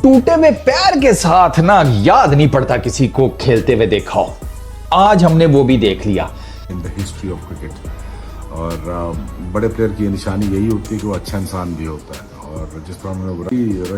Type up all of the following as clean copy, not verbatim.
टूटे हुए पैर के साथ ना याद नहीं पड़ता किसी को खेलते हुए देखा हो। आज हमने वो भी देख लिया। In the history of cricket और बड़े प्लेयर की निशानी यही होती है कि वो अच्छा इंसान भी होता है। और जिस तरह मैंने बोला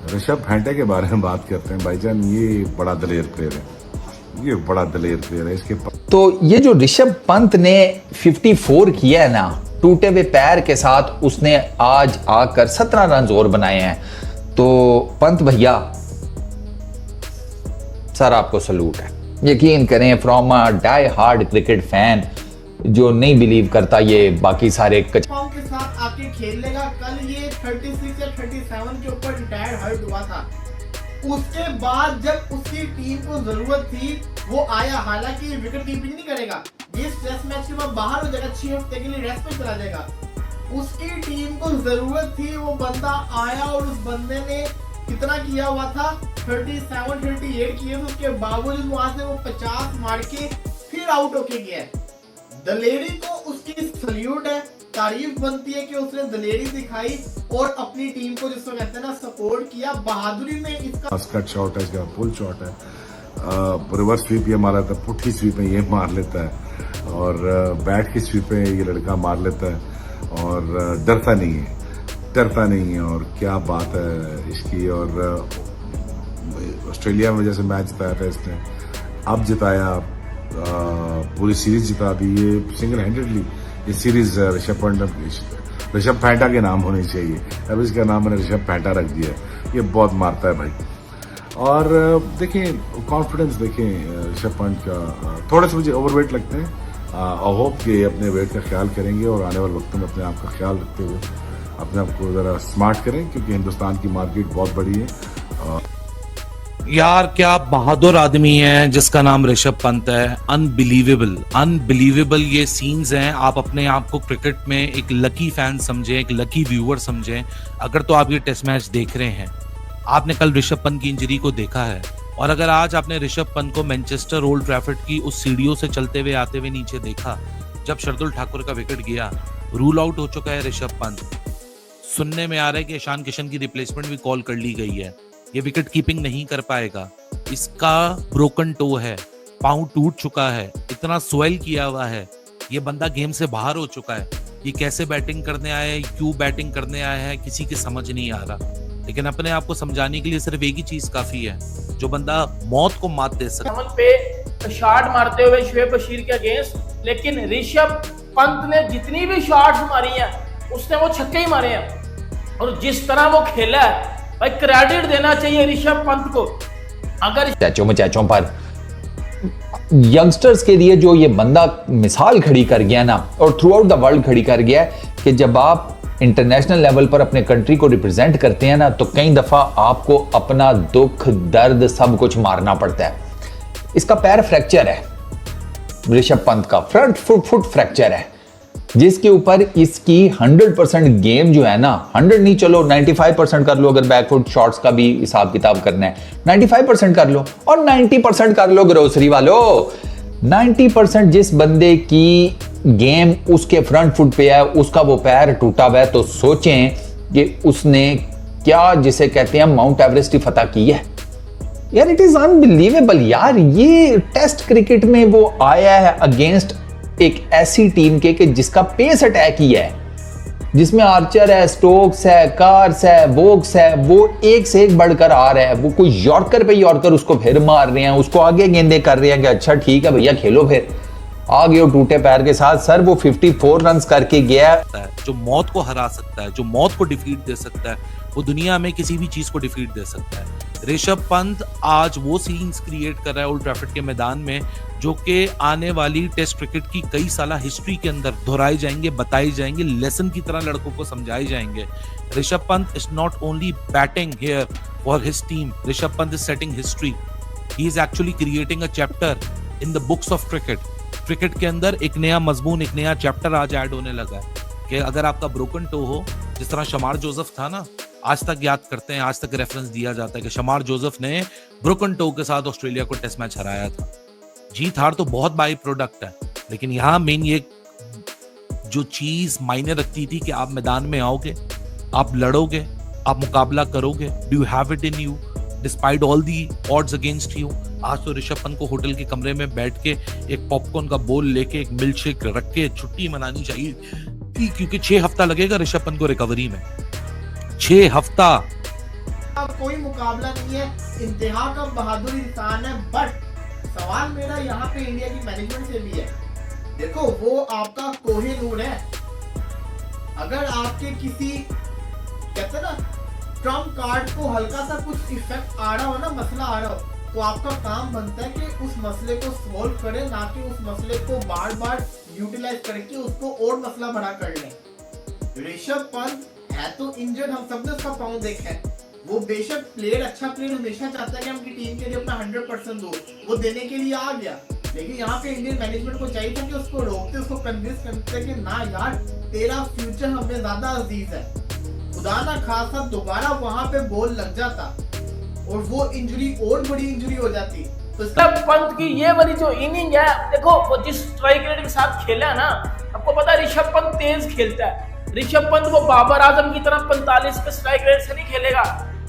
ऋषभ फैंटा के बारे में बात करते हैं भाईजान, ये बड़ा दलेर प्लेयर है, ये बड़ा दलेर प्लेयर है। इसके तो ये जो ऋषभ पंत ने 54 किया है ना टूटे हुए पैर के साथ, उसने आज आकर 17 रन और बनाए हैं। तो पंत भैया सर आपको सलूट है। यकीन करें from a die hard cricket fan जो नहीं बिलीव करता ये बाकी सारे फॉर्म के साथ आके खेल लेगा। कल ये 36 या 37 के ऊपर रिटायर हर्ट हुआ था। उसके बाद जब उसकी टीम को जरूरत थी वो आया। हालांकि विकेट कीपिंग नहीं करेगा, ये टेस्ट मैच के बाद बाहर हो जाएगा, 6 हफ्ते के लिए रेस्ट पे चला जाएगा। उसकी टीम को जरूरत थी, वो बंदा आया और उस बंदे ने कितना किया हुआ था, 37-38 किए थे। उसके बावजूद वहां से वो 50 मार के फिर आउट होके गया। दलेरी को उसकी सल्यूट है, तारीफ बनती है कि उसने दलेरी दिखाई और अपनी टीम को जिसको कहते हैं ना सपोर्ट किया। बहादुरी में इसका कट शॉट है, इसका पुल शॉट है, रिवर्स स्वीप ये मारा था, पुट्ठी स्वीप में ये मार लेता है और बैट की स्वीप में ये लड़का मार लेता है और डरता नहीं है। और क्या बात है इसकी। और ऑस्ट्रेलिया में जैसे मैच जिताया था इसने, अब जिताया, पूरी सीरीज जिता दी ये सिंगल हैंडेडली। ये सीरीज ऋषभ फैंटा के नाम होनी चाहिए, अब इसका नाम मैंने ऋषभ फैंटा रख दिया। ये बहुत मारता है भाई। और देखें कॉन्फिडेंस, देखें ऋषभ पंत का थोड़े से मुझे ओवरवेट लगते हैं। आई होप कि अपने वेट का ख्याल करेंगे और आने वाले वक्त में अपने आप का ख्याल रखते हुए अपने आप को जरा स्मार्ट करें, क्योंकि हिंदुस्तान की मार्केट बहुत बड़ी है। यार क्या बहादुर आदमी है जिसका नाम ऋषभ पंत है। अनबिलीवेबल ये सीन्स हैं। आप अपने आप को क्रिकेट में एक लकी फैन समझें, एक लकी व्यूअर समझें अगर तो आप ये टेस्ट मैच देख रहे हैं। आपने कल ऋषभ पंत की इंजरी को देखा है, और अगर आज आपने ऋषभ पंत को मैनचेस्टर ओल्ड ट्रैफर्ड की उस सीढ़ियों से चलते हुए आते हुए नीचे देखा, जब शार्दुल ठाकुर का विकेट गया, रूल आउट हो चुका है ऋषभ पंत। सुनने में आ रहा है कि ईशान किशन की रिप्लेसमेंट भी कॉल कर ली गई है। ये विकेट कीपिंग नहीं कर पाएगा, इसका ब्रोकन टो है, पाँव टूट चुका है, इतना स्वेल किया हुआ है, ये बंदा गेम से बाहर हो चुका है। ये कैसे बैटिंग करने आया है, क्यों बैटिंग करने आया है, किसी की समझ नहीं आ रहा। लेकिन अपने आप को समझाने के लिए सिर्फ एक ही चीज काफी है, जो बंदा मौत को मात दे सकता है। पे शॉट मारते हुए शुएब बशीर के अगेंस्ट, लेकिन ऋषभ पंत ने जितनी भी शॉट्स मारी हैं उसने वो छक्के ही मारे हैं। और जिस तरह वो खेला है भाई, क्रेडिट देना चाहिए ऋषभ पंत को। अगर चैचों पर यंगस्टर्स के लिए जो ये बंदा मिसाल खड़ी कर गया ना, और थ्रू आउट द वर्ल्ड खड़ी कर गया कि जब आप इंटरनेशनल लेवल पर अपने कंट्री को रिप्रेजेंट करते हैं ना, तो कई दफा आपको अपना दुख दर्द सब कुछ मारना पड़ता है। इसका पैर फ्रैक्चर है, ऋषभ पंत का फ्रंट फुट फ्रैक्चर है, जिसके ऊपर इसकी 100% गेम जो है ना, 100 नहीं चलो 95% कर लो, अगर बैकफुट शॉट्स का भी हिसाब किताब करना है 95% कर लो, और 90% कर लो ग्रोसरी वालों। 90% जिस बंदे की गेम उसके फ्रंट फुट पे है, उसका वो पैर टूटा हुआ है, तो सोचें कि उसने क्या जिसे कहते हैं माउंट एवरेस्ट की फतह की है। यार इट इज अनबिलीवेबल यार। ये टेस्ट क्रिकेट में वो आया है अगेंस्ट एक ऐसी टीम के कि जिसका पेस अटैक ही है, जिसमें आर्चर है, स्टोक्स है, कार्स है, वोक्स है, वो एक से एक बढ़कर आ रहा है। वो कोई यॉर्कर पे यॉर्कर उसको फिर मार रहे हैं, उसको आगे गेंदे कर रहे हैं कि अच्छा ठीक है भैया खेलो। फिर आ गए टूटे पैर के साथ। सर वो 54 रन करके गया। जो मौत को हरा सकता है, जो मौत को डिफीट दे सकता है, वो दुनिया में किसी भी चीज को डिफीट दे सकता है। ऋषभ पंत आज वो सीन्स क्रिएट कर रहा है ओल्ड ट्रैफर्ड के मैदान में, जो कि आने वाली टेस्ट क्रिकेट की कई साल हिस्ट्री के अंदर दोहराए जाएंगे, बताए जाएंगे, लेसन की तरह लड़कों को समझाए जाएंगे। Rishabh Pant is not only batting here for his team, Rishabh Pant is setting history. He is actually creating a chapter in the books of cricket. Cricket के अंदर एक नया मजमून, एक नया चैप्टर आज ऐड होने लगा है कि अगर आपका ब्रोकन टो हो, जिस तरह शमार जोसेफ था ना, आज तक याद करते हैं, आज तक रेफरेंस दिया जाता है कि शमार जोसेफ ने ब्रोकन टो के साथ ऑस्ट्रेलिया को टेस्ट मैच हराया था। जीत हार तो बहुत बाई प्रोडक्ट है, लेकिन यहाँ मेन ये जो चीज मायने रखती थी कि आप मैदान में आओगे, आप लड़ोगे, आप मुकाबला करोगे? Do you have it in you despite all the odds against you? आज तो ऋषभ पंत को होटल के कमरे में बैठ के एक पॉपकॉर्न का बोल लेके एक मिल्क शेक रख के छुट्टी मनानी चाहिए थी, क्योंकि 6 हफ्ता लगेगा ऋषभ पंत को रिकवरी में। 6 हफ्ता। अब कोई मुकाबला नहीं है, इंतहा का बहादुर इंसान है। बट सवाल मेरा यहाँ पे इंडिया की मैनेजमेंट से भी है। देखो वो आपका कोहिनूर है, अगर आपके किसी कहते हैं ना ट्रम्प कार्ड को हल्का सा कुछ इफेक्ट आ रहा हो ना, मसला आ रहा हो, तो आपका काम बनता है कि उस मसले को सॉल्व करें, ना कि उस मसले को बार बार यूटिलाइज करके उसको और मसला बड़ा कर लें। ऋषभ पंत है तो इंजर्ड, हम सबने उसका पाँव देखा है। वो बेशक प्लेयर, अच्छा प्लेयर हमेशा चाहता है कि हम अपनी टीम के लिए अपना 100% दो, वो देने के लिए आ गया। लेकिन यहाँ पे इंडियन मैनेजमेंट को चाहिए था कि उसको रोकते, उसको कन्विंस करते कि ना यार तेरा फ्यूचर हमें ज्यादा अजीज है। खुदा ना खासा दोबारा वहां पे बॉल लग जाता और वो इंजरी और बड़ी इंजरी हो जाती। तो ऋषभ पंत की ये वाली जो इनिंग है, देखो वो जिस स्ट्राइक रेट के साथ खेला है ना, आपको पता है ऋषभ पंत तेज खेलता है। ऋषभ पंत वो बाबर आजम की तरह 45 के स्ट्राइक रेट से नहीं खेलेगा,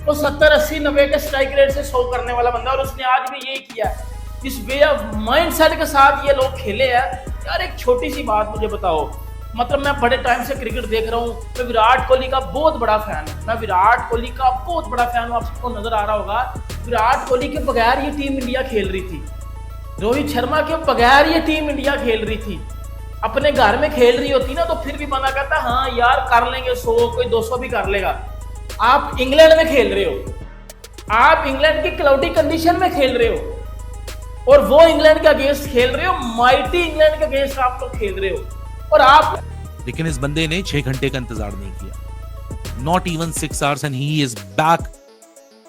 वो 70, 80, 90 के स्ट्राइक रेट से 100 करने वाला बंदा, और उसने आज भी यही किया है। इस वे ऑफ माइंडसेट के साथ ये लोग खेले हैं। यार एक छोटी सी बात मुझे बताओ, मतलब मैं बड़े टाइम से क्रिकेट देख रहा हूँ, मैं विराट कोहली का बहुत बड़ा फैन हूँ, मैं विराट कोहली का बहुत बड़ा फैन हूँ। आप सबको नजर आ रहा होगा, विराट कोहली के बगैर ये टीम इंडिया खेल रही थी, रोहित शर्मा के बगैर ये टीम इंडिया खेल रही थी। अपने घर में खेल रही होती ना तो फिर भी बंदा कहता हाँ यार कर लेंगे 100, कोई 200 भी कर लेगा। आप इंग्लैंड में खेल रहे हो, आप इंग्लैंड की क्लाउडी कंडीशन में खेल रहे हो, और वो इंग्लैंड के अगेंस्ट खेल रहे हो, माइटी इंग्लैंड के अगेंस्ट आप लोग खेल रहे हो, और आप। लेकिन इस बंदे ने 6 घंटे का इंतजार नहीं किया, not even 6 hours, and he is back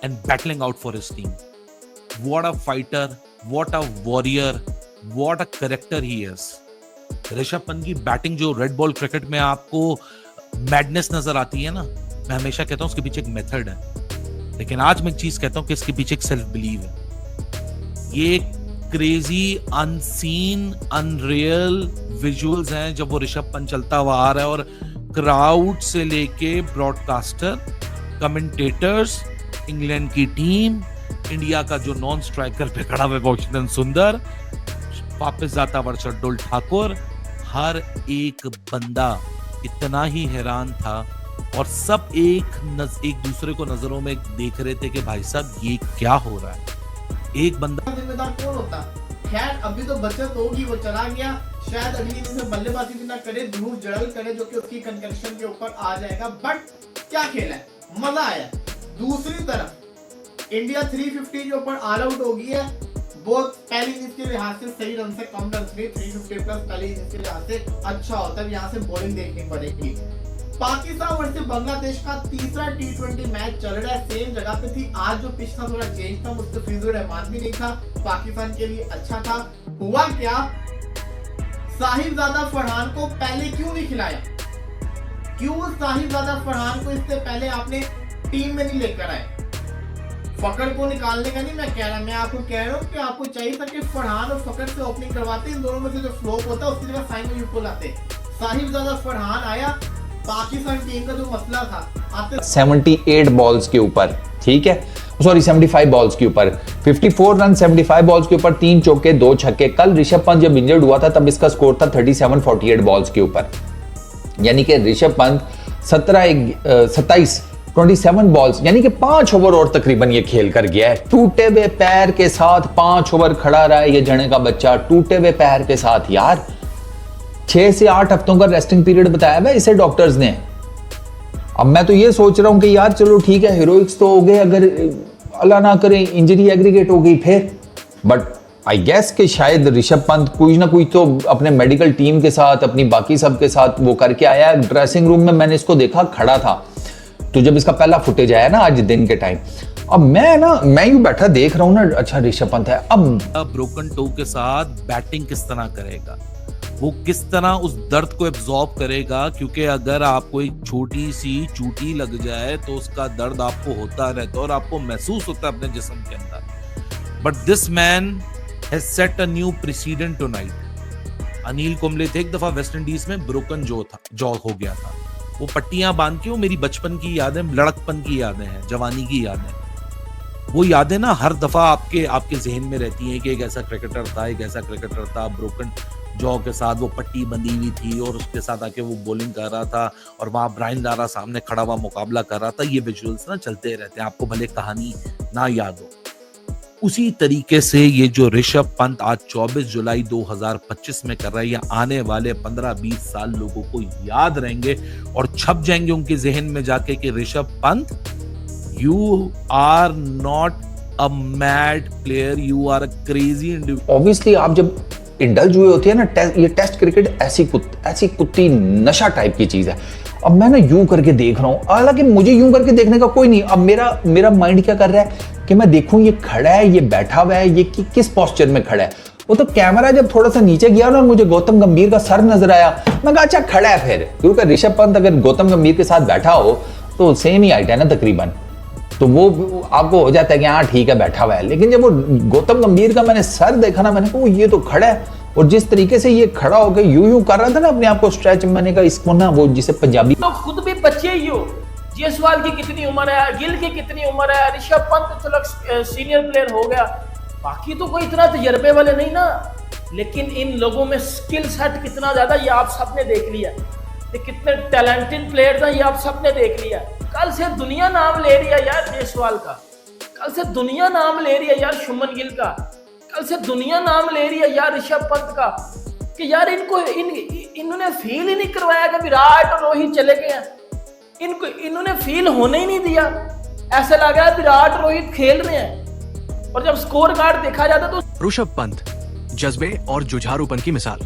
and battling out for his team. What a fighter, what a warrior, what a character he is. Rishabh Pant की बैटिंग जो रेड बॉल क्रिकेट में आपको मैडनेस नजर आती है ना, मैं हमेशा कहता हूं उसके पीछे एक मेथड है, लेकिन आज मैं एक चीज कहता हूं कि इसके पीछे एक सेल्फ बिलीव है। ये क्रेजी, अनसीन, अनरियल विजुअल्स हैं जब वो ऋषभ पंत चलता हुआ आ रहा है, और क्राउड से लेके ब्रॉडकास्टर, कमेंटेटर्स, इंग्लैंड की टीम, इंडिया का जो नॉन स्ट्राइकर पे खड़ा हुआ वाशिंगटन सुंदर, वापस जाता वर्षा ठाकुर, हर एक बंदा इतना ही हैरान था, और सब एक दूसरे को नजरों में देख रहे थे कि भाई साहब ये क्या हो रहा है। एक बंदा जिम्मेदार कौन होता? खैर अभी तो बचत होगी, वो चला गया, शायद अगली इनिंग में बल्लेबाजी भी ना करे, ध्रुव जड़ल करे, जो कि उसकी कंकर्शन के ऊपर आ जाएगा। बट क्या खेला है, मजा आया। दूसरी तरफ इंडिया 350 के ऊपर ऑल आउट हो गई है। बहुत पहली इनिंग के लिहाज से सही रन से कम रन में 350 प्लस पहली इनिंग के लिहाज से अच्छा होता है। यहाँ से बॉलिंग देखनी पड़ेगी। पाकिस्तान वर्सेस बांग्लादेश का तीसरा T20 मैच चल रहा है, सेम जगह पे थी। आज जो पिच था थोड़ा चेंज था, मुस्तफिजुर रहमान भी नहीं था, पाकिस्तान के लिए अच्छा था। हुआ क्या, साहिबजादा फरहान को पहले क्यों नहीं खिलाया? क्यों साहिबजादा फरहान को इससे पहले आपने टीम में नहीं लेकर आए? फकर को निकालने का नहीं मैं कह रहा, मैं आपको कह रहा हूँ कि आपको चाहिए था कि फरहान और फकर से ओपनिंग करवाते, इन दोनों में से जो फ्लॉप होता है उसकी जगह साइमन यूसुफ लाते। साहिबजादा फरहान आया, पाकिस्तान टीम का जो मसला था आते 78 बॉल्स के ऊपर, ठीक है, सॉरी 75 बॉल्स के ऊपर 54 रन, 75 बॉल्स के ऊपर 3 चौके 2 छक्के। कल ऋषभ पंत जब इंजर्ड हुआ था तब इसका स्कोर था 37-48 बॉल्स के ऊपर, यानी कि ऋषभ पंत 27 बॉल्स यानी कि 5 ओवर और तकरीबन ये खेल कर गया है। टूटे हुए पैर के साथ 5 ओवर खड़ा रहा है ये जने का बच्चा, टूटे हुए पैर के साथ। यार 6 से 8 हफ्तों का रेस्टिंग पीरियड बताया है इसे डॉक्टर्स ने। अब मैं तो ये सोच रहा हूं कि यार चलो ठीक है, हीरोइक्स तो हो गए, अगर अल्लाह ना करे इंजरी एग्रीगेट हो गई फिर, बट आई गेस कि शायद ऋषभ पंत कुछ ना कुछ तो अपने मेडिकल टीम के साथ, अपनी बाकी सब के साथ वो करके आया। ड्रेसिंग रूम में मैंने इसको देखा खड़ा था, तो जब इसका पहला फुटेज आया ना आज दिन के टाइम, अब मैं यूं बैठा देख रहा हूं ना, अच्छा ऋषभ पंत है। अब ब्रोकन टो के साथ बैटिंग किस तरह करेगा, वो किस तरह उस दर्द को एब्जॉर्ब करेगा, क्योंकि अगर आपको एक छोटी सी चूटी लग जाए तो उसका दर्द आपको होता रहता है और आपको महसूस होता है अपने जिस्म के अंदर। But this man has set a new president tonight. Anil Kumble थे एक दफा वेस्ट इंडीज में, ब्रोकन जॉ हो गया था, वो पट्टियां बांध के, वो मेरी बचपन की यादें, लड़कपन की यादें हैं, जवानी की यादें। वो यादें ना हर दफा आपके जहन में रहती हैं कि एक ऐसा क्रिकेटर था, ब्रोकन जॉ के साथ वो पट्टी बंधी हुई थी और उसके साथ आके वो बॉलिंग कर रहा था और वहां ब्रायन लारा सामने खड़ा हुआ मुकाबला कर रहा था। ये विजुअल्स ना चलते रहते हैं, आपको भले कहानी ना याद हो। उसी तरीके से ये जो ऋषभ पंत आज 24 जुलाई 2025 में कर रहा है, ये आने वाले 15-20 साल लोगों को याद रहेंगे और छप जाएंगे उनके जहन में जाके कि Rishabh Pant, you are not a mad player, you are a crazy individual. Obviously आप जब इंडल्ज हुए होते हैं ना, ये टेस्ट क्रिकेट ऐसी कुत्ती नशा टाइप की चीज है। अब मैं ना यूं करके देख रहा हूं, हालांकि मुझे यूं करके देखने का कोई नहीं। अब मेरा माइंड क्या कर रहा है कि मैं देखूं ये खड़ा है, ये बैठा हुआ है, ये किस पोस्चर में खड़ा है। वो तो कैमरा जब थोड़ा सा नीचे गया ना, मुझे गौतम गंभीर का सर नजर आया, मैं कहा अच्छा खड़ा है। फिर क्योंकि ऋषभ पंत अगर गौतम गंभीर के साथ बैठा हो तो सेम ही हाइट है ना तकरीबन, तो वो आपको हो जाता है कि हाँ ठीक है बैठा हुआ है। लेकिन जब वो गौतम गंभीर का मैंने सर देखा ना, मैंने कहा ये तो खड़ा है। और जिस तरीके से ये खड़ा होकर यूं कर रहा था ना अपने आप को स्ट्रेच, मैंने कहा इसको ना, वो जिसे पंजाबी तो खुद भी बच्चे ही हो। जायसवाल की कितनी उम्र है, गिल की कितनी उम्र है, ऋषभ पंत चलो सीनियर प्लेयर हो गया, बाकी तो कोई इतना तजर्बे वाले नहीं ना। लेकिन इन लोगों में स्किल सेट कितना ज्यादा, ये आप सबने देख लिया। ये कितने टैलेंटेड प्लेयर्स हैं, ये आप सबने देख लिया। कल से दुनिया नाम ले रही है यार जायसवाल का, कल से दुनिया नाम ले रही है यार शुभमन गिल का, कल से दुनिया नाम ले रही है यार ऋषभ पंत का। कि यार इन्होंने फील ही नहीं करवाया कि विराट और रोहित चले गए हैं। इन्होंने फील होने ही नहीं दिया। ऐसा लगा विराट रोहित खेल रहे हैं। और जब स्कोर कार्ड देखा जाता तो ऋषभ पंत जज्बे और जुझारूपन की मिसाल।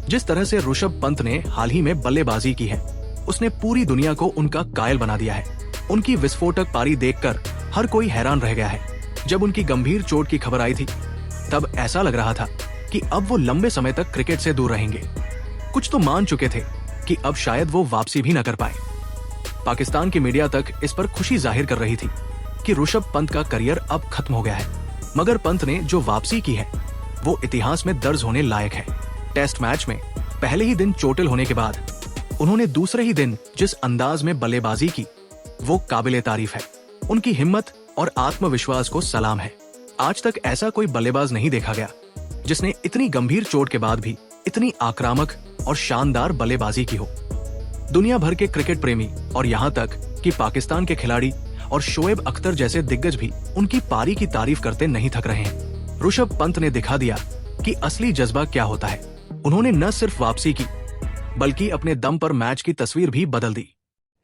जिस तरह से ऋषभ पंत ने हाल ही में बल्लेबाजी की है, उसने पूरी दुनिया को उनका कायल बना दिया है। उनकी विस्फोटक पारी देखकर हर कोई हैरान रह गया है। जब उनकी गंभीर चोट की खबर आई थी, तब ऐसा लग रहा था कि अब वो लंबे समय तक क्रिकेट से दूर रहेंगे। कुछ तो मान चुके थे कि अब शायद वो वापसी भी न कर पाए। पाकिस्तान की मीडिया तक इस पर खुशी जाहिर कर रही थी कि ऋषभ पंत का करियर अब खत्म हो गया है। मगर पंत ने जो वापसी की है, वो इतिहास में दर्ज होने लायक है। टेस्ट मैच में पहले ही दिन चोटिल होने के बाद उन्होंने दूसरे ही दिन जिस अंदाज में बल्लेबाजी की, वो काबिले तारीफ है। उनकी हिम्मत और आत्मविश्वास को सलाम है। आज तक ऐसा कोई बल्लेबाज नहीं देखा गया जिसने इतनी गंभीर चोट के बाद भी इतनी आक्रामक और शानदार बल्लेबाजी की हो। दुनिया भर के क्रिकेट प्रेमी और यहाँ तक कि पाकिस्तान के खिलाड़ी और शोएब अख्तर जैसे दिग्गज भी उनकी पारी की तारीफ करते नहीं थक रहे हैं। ऋषभ पंत ने दिखा दिया कि असली जज्बा क्या होता है। उन्होंने न सिर्फ वापसी की, बल्कि अपने दम पर मैच की तस्वीर भी बदल दी।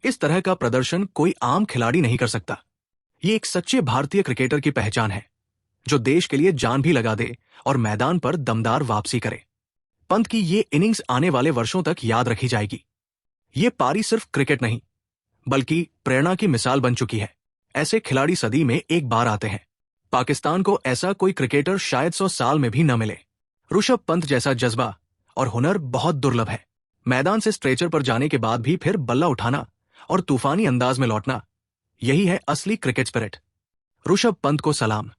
इस तरह का प्रदर्शन कोई आम खिलाड़ी नहीं कर सकता। ये एक सच्चे भारतीय क्रिकेटर की पहचान है, जो देश के लिए जान भी लगा दे और मैदान पर दमदार वापसी करे। पंत की ये इनिंग्स आने वाले वर्षों तक याद रखी जाएगी। ये पारी सिर्फ क्रिकेट नहीं, बल्कि प्रेरणा की मिसाल बन चुकी है। ऐसे खिलाड़ी सदी में एक बार आते हैं। पाकिस्तान को ऐसा कोई क्रिकेटर शायद 100 साल में भी न मिले। ऋषभ पंत जैसा जज्बा और हुनर बहुत दुर्लभ है। मैदान से स्ट्रेचर पर जाने के बाद भी फिर बल्ला उठाना और तूफानी अंदाज में लौटना, यही है असली क्रिकेट स्पिरिट। ऋषभ पंत को सलाम।